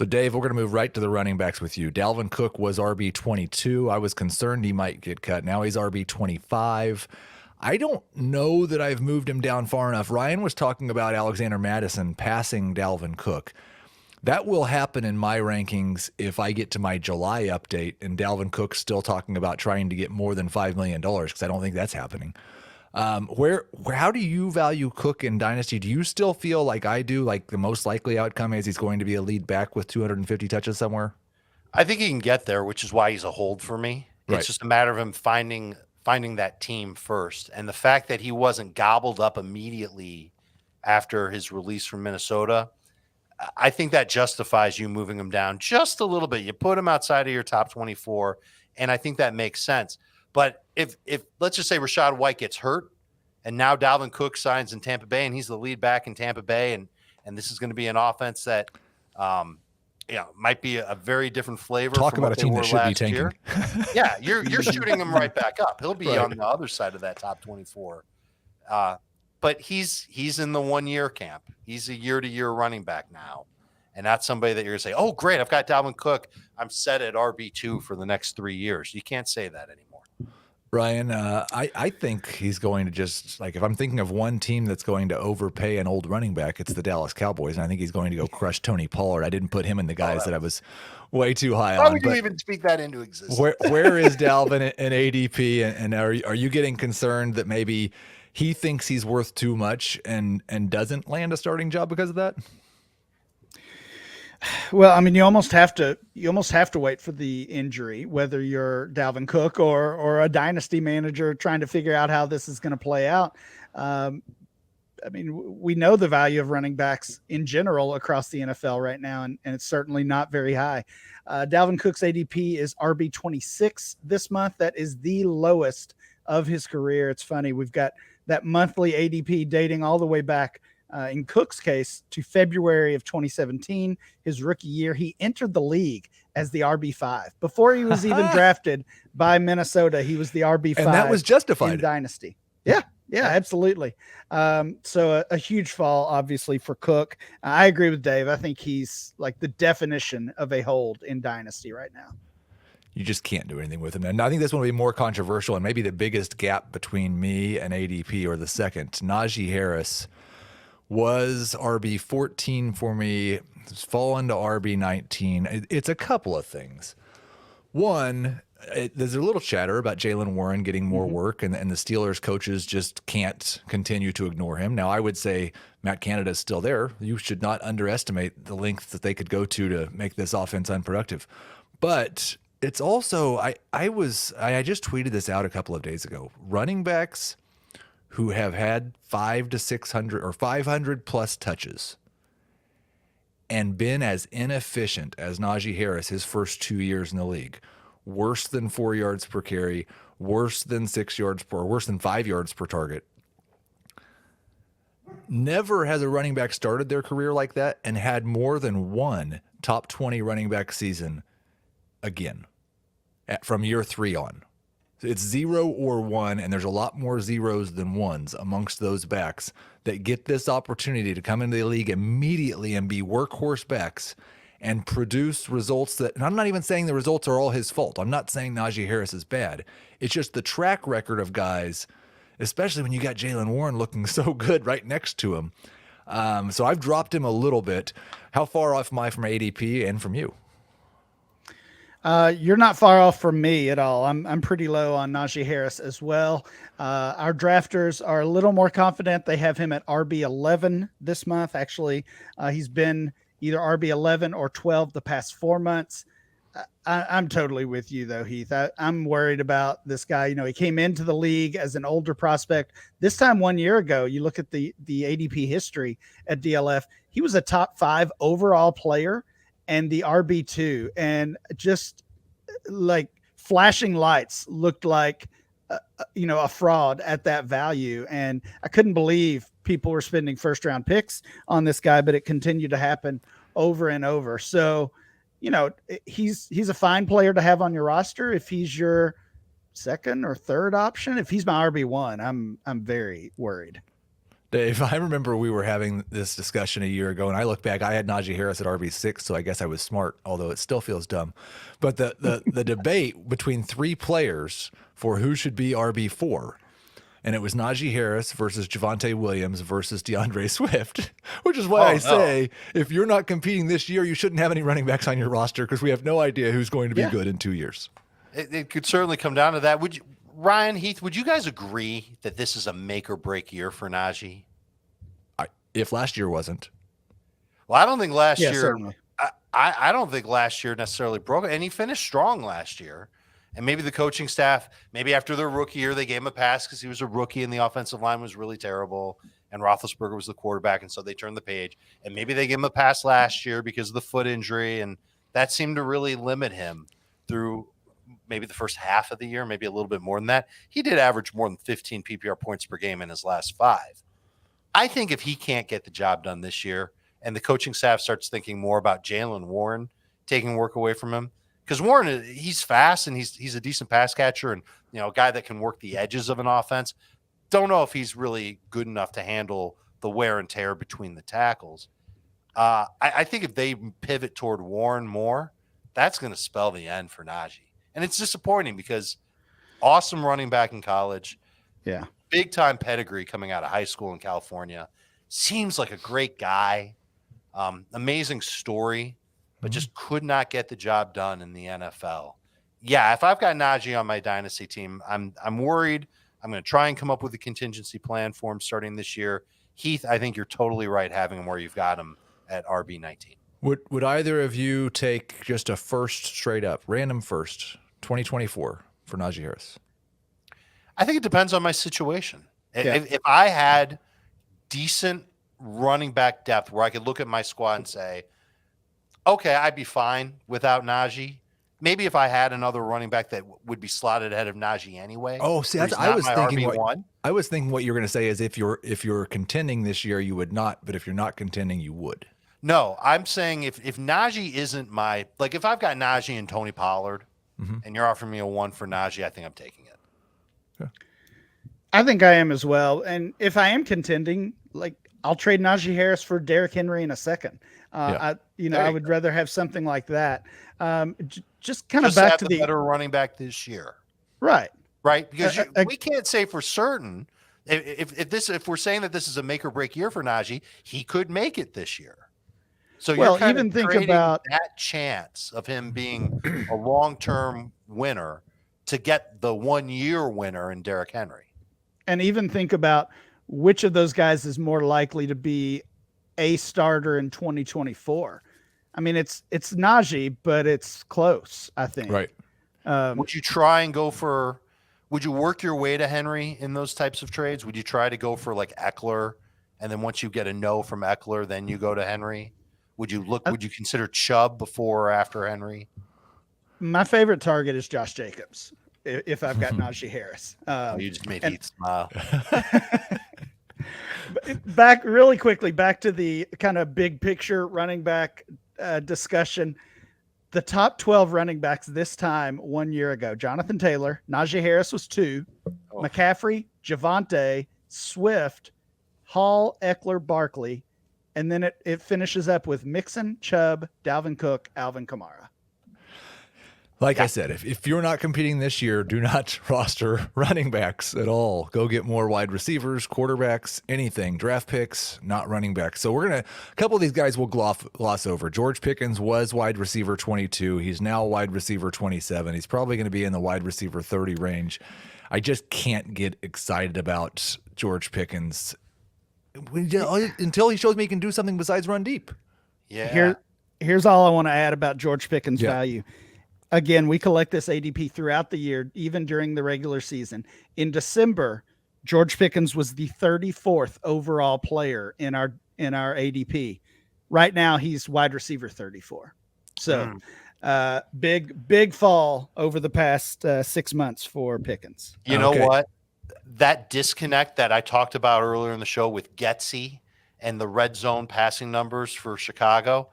So, Dave, we're going to move right to the running backs with you. Dalvin Cook was RB22. I was concerned he might get cut. Now he's RB25. I don't know that I've moved him down far enough. Ryan was talking about Alexander Mattison passing Dalvin Cook. That will happen in my rankings if I get to my July update and Dalvin Cook's still talking about trying to get more than $5 million, because I don't think that's happening. How do you value Cook in Dynasty? Do you still feel like I do, like the most likely outcome is he's going to be a lead back with 250 touches somewhere? I think he can get there, which is why he's a hold for me. Right. It's just a matter of him finding that team first. And the fact that he wasn't gobbled up immediately after his release from Minnesota, I think that justifies you moving him down just a little bit. You put him outside of your top 24, and I think that makes sense. But if let's just say Rachaad White gets hurt and now Dalvin Cook signs in Tampa Bay and he's the lead back in Tampa Bay, and this is going to be an offense that might be a very different flavor. Talk about a team that should be tanking. Yeah, you're shooting him right back up. He'll be on the other side of that top 24. But he's in the 1 year camp. He's a year-to-year running back now. And that's somebody that you're going to say, oh, great, I've got Dalvin Cook. I'm set at RB2 for the next 3 years. You can't say that anymore. Ryan, I think he's going to just, like, if I'm thinking of one team that's going to overpay an old running back, it's the Dallas Cowboys. And I think he's going to go crush Tony Pollard. I didn't put him in the guys that I was way too high on. Why would you even speak that into existence? Where is Dalvin in ADP? And are you getting concerned that maybe he thinks he's worth too much and doesn't land a starting job because of that? Well, I mean, you almost have to wait for the injury, whether you're Dalvin Cook or a dynasty manager trying to figure out how this is going to play out. I mean, we know the value of running backs in general across the NFL right now, and it's certainly not very high. Dalvin Cook's ADP is RB26 this month. That is the lowest of his career. It's funny. We've got that monthly ADP dating all the way back, in Cook's case, to February of 2017, his rookie year. He entered the league as the RB5. Before he was even drafted by Minnesota, he was the RB5. And that was justified in Dynasty. Yeah, absolutely. So a huge fall, obviously, for Cook. I agree with Dave. I think he's like the definition of a hold in Dynasty right now. You just can't do anything with him. And I think this one will be more controversial and maybe the biggest gap between me and ADP, or the second. Najee Harris was RB14 for me. It's fallen to RB19. It's a couple of things. One, there's a little chatter about Jaylen Warren getting more work, and the Steelers coaches just can't continue to ignore him. Now, I would say Matt Canada is still there. You should not underestimate the length that they could go to make this offense unproductive. But it's also, I just tweeted this out a couple of days ago. Running backs who have had 500 to 600 or 500 plus touches and been as inefficient as Najee Harris his first 2 years in the league, worse than 4 yards per carry, worse than 6 yards per, worse than 5 yards per target. Never has a running back started their career like that and had more than one top 20 running back season again from year 3 on. It's 0 or 1, and there's a lot more zeros than ones amongst those backs that get this opportunity to come into the league immediately and be workhorse backs and produce results that, and I'm not even saying the results are all his fault. I'm not saying Najee Harris is bad. It's just the track record of guys, especially when you got Jaylen Warren looking so good right next to him. So I've dropped him a little bit. How far off am I from ADP and from you? You're not far off from me at all. I'm pretty low on Najee Harris as well. Our drafters are a little more confident. They have him at RB11 this month. Actually, he's been either RB11 or 12 the past 4 months. I'm totally with you though, Heath. I'm worried about this guy. You know, he came into the league as an older prospect. This time 1 year ago, you look at the ADP history at DLF, he was a top 5 overall player and the RB2, and just like flashing lights looked like, a fraud at that value. And I couldn't believe people were spending first round picks on this guy, but it continued to happen over and over. So, he's a fine player to have on your roster. If he's your second or third option, if he's my RB1, I'm very worried. Dave, I remember we were having this discussion a year ago, and I look back, I had Najee Harris at RB6, so I guess I was smart, although it still feels dumb. But the debate between three players for who should be RB4, and it was Najee Harris versus Javonte Williams versus DeAndre Swift, which is why say if you're not competing this year, you shouldn't have any running backs on your roster because we have no idea who's going to be good in 2 years. It could certainly come down to that. Would you, Ryan, Heath, would you guys agree that this is a make or break year for Najee? If last year wasn't. Well, I don't think last year. Certainly. I don't think last year necessarily broke it, and he finished strong last year. And maybe the coaching staff, maybe after their rookie year, they gave him a pass because he was a rookie and the offensive line was really terrible, and Roethlisberger was the quarterback, and so they turned the page. And maybe they gave him a pass last year because of the foot injury, and that seemed to really limit him through maybe the first half of the year, maybe a little bit more than that. He did average more than 15 PPR points per game in his last 5. I think if he can't get the job done this year and the coaching staff starts thinking more about Jaylen Warren taking work away from him, because Warren, he's fast and he's a decent pass catcher and a guy that can work the edges of an offense. Don't know if he's really good enough to handle the wear and tear between the tackles. I think if they pivot toward Warren more, that's going to spell the end for Najee. And it's disappointing because awesome running back in college. Yeah. Big time pedigree coming out of high school in California. Seems like a great guy. Amazing story, but just could not get the job done in the NFL. Yeah, if I've got Najee on my dynasty team, I'm worried. I'm going to try and come up with a contingency plan for him starting this year. Heath, I think you're totally right having him where you've got him at RB19. Would either of you take just a first straight up, random first, 2024 for Najee Harris? I think it depends on my situation. Yeah. If I had decent running back depth where I could look at my squad and say, okay, I'd be fine without Najee. Maybe if I had another running back that would be slotted ahead of Najee anyway. Oh, see, I was thinking what you were going to say is if you're contending this year, you would not, but if you're not contending, you would. No, I'm saying if Najee isn't my, like if I've got Najee and Tony Pollard and you're offering me a 1 for Najee, I think I'm taking it. Yeah. I think I am as well. And if I am contending, like I'll trade Najee Harris for Derrick Henry in a second. I would rather have something like that. Just kind of back to the better running back this year. Right. Because we can't say for certain if we're saying that this is a make or break year for Najee, he could make it this year. So you're kind even of think trading about that chance of him being a long-term winner to get the 1-year winner in Derrick Henry. And even think about which of those guys is more likely to be a starter in 2024. I mean, it's Najee, but it's close, I think. Right. Would you try and would you work your way to Henry in those types of trades? Would you try to go for like Eckler, and then once you get a no from Eckler, then you go to Henry? Would you consider Chubb before or after Henry? My favorite target is Josh Jacobs if I've got Najee Harris. You just made Heath smile. Back really quickly, back to the kind of big picture running back discussion. The top 12 running backs this time 1 year ago: Jonathan Taylor, Najee Harris was 2, McCaffrey, Javonte, Swift, Hall, Eckler, Barkley, and then it finishes up with Mixon, Chubb, Dalvin Cook, Alvin Kamara. I said, if you're not competing this year, do not roster running backs at all. Go get more wide receivers, quarterbacks, anything, draft picks, not running backs. So a couple of these guys we'll gloss over. George Pickens was wide receiver 22. He's now wide receiver 27. He's probably going to be in the wide receiver 30 range. I just can't get excited about George Pickens until he shows me he can do something besides run deep. Yeah. Here's all I want to add about George Pickens' value. Again, we collect this ADP throughout the year, even during the regular season. In December, George Pickens was the 34th overall player in our ADP. Right now, he's wide receiver 34. So big fall over the past 6 months for Pickens. You know what? That disconnect that I talked about earlier in the show with Getsy and the red zone passing numbers for Chicago,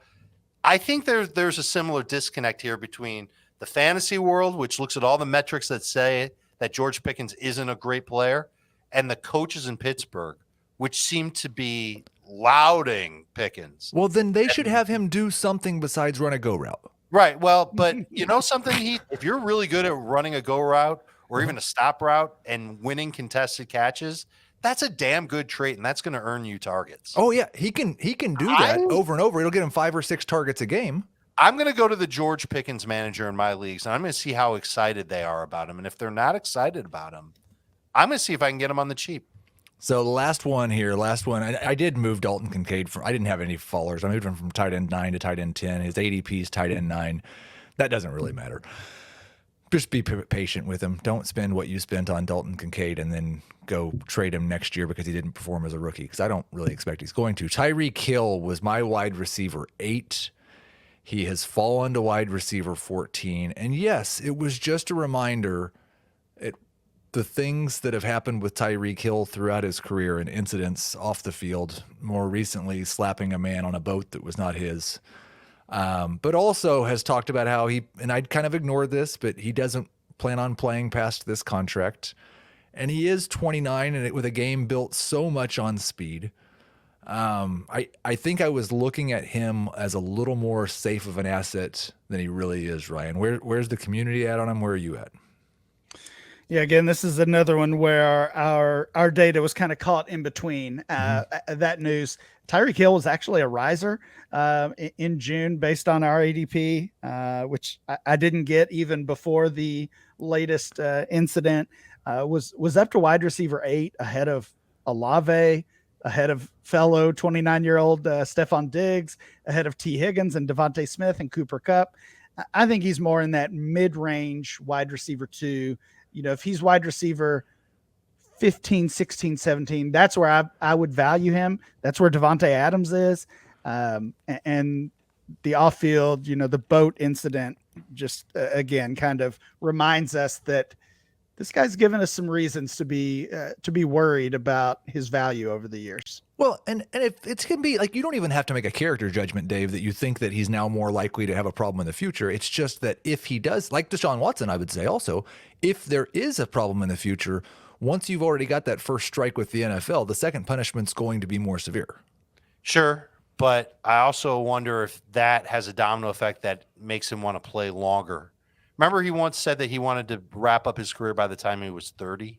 I think there's a similar disconnect here between the fantasy world, which looks at all the metrics that say that George Pickens isn't a great player, and the coaches in Pittsburgh which seemed to be lauding Pickens. Well, then they should have him do something besides run a go route. Right. Well, but you know something, Heath? If you're really good at running a go route or even a stop route and winning contested catches, that's a damn good trait, and that's going to earn you targets. Oh yeah, he can do that over and over. It'll get him 5 or 6 targets a game. I'm going to go to the George Pickens manager in my leagues, and I'm going to see how excited they are about him. And if they're not excited about him, I'm going to see if I can get him on the cheap. So the last one. I did move Dalton Kincaid I didn't have any fallers. I moved him from tight end 9 to tight end 10. His ADP is tight end 9. That doesn't really matter. Just be patient with him. Don't spend what you spent on Dalton Kincaid and then go trade him next year because he didn't perform as a rookie, because I don't really expect he's going to. Tyreek Hill was my wide receiver 8. He has fallen to wide receiver 14. And yes, it was just a reminder the things that have happened with Tyreek Hill throughout his career and incidents off the field, more recently slapping a man on a boat that was not his. But also has talked about how and I'd kind of ignored this, but he doesn't plan on playing past this contract. And he is 29 and with a game built so much on speed. I think I was looking at him as a little more safe of an asset than he really is, Ryan. Where's the community at on him? Where are you at? Yeah, again, this is another one where our data was kind of caught in between that news. Tyreek Hill was actually a riser in June based on our ADP, which I didn't get even before the latest incident. Was up to wide receiver 8 ahead of Olave, ahead of fellow 29-year-old Stephon Diggs, ahead of T. Higgins and Devontae Smith and Cooper Kupp. I think he's more in that mid-range wide receiver 2. You know, if he's wide receiver 15, 16, 17, that's where I would value him. That's where Devontae Adams is. And the off-field, the boat incident just, again, kind of reminds us that this guy's given us some reasons to be worried about his value over the years. Well, and if it can be like, you don't even have to make a character judgment, Dave, that you think that he's now more likely to have a problem in the future. It's just that if he does, like Deshaun Watson, I would say also, if there is a problem in the future, once you've already got that first strike with the NFL, the second punishment's going to be more severe. Sure, but I also wonder if that has a domino effect that makes him want to play longer. Remember, he once said that he wanted to wrap up his career by the time he was 30.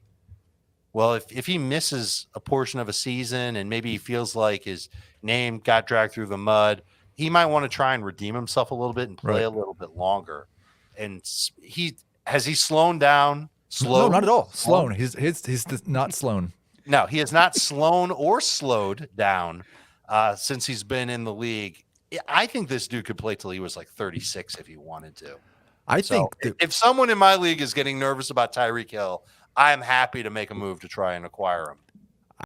Well, if he misses a portion of a season and maybe he feels like his name got dragged through the mud, he might want to try and redeem himself a little bit and play a little bit longer. And has he slowed down? No, not at all. Sloan. He's not Sloan. No, he has not slowed or slowed down since he's been in the league. I think this dude could play till he was like 36 if he wanted to. I think if someone in my league is getting nervous about Tyreek Hill, I am happy to make a move to try and acquire him.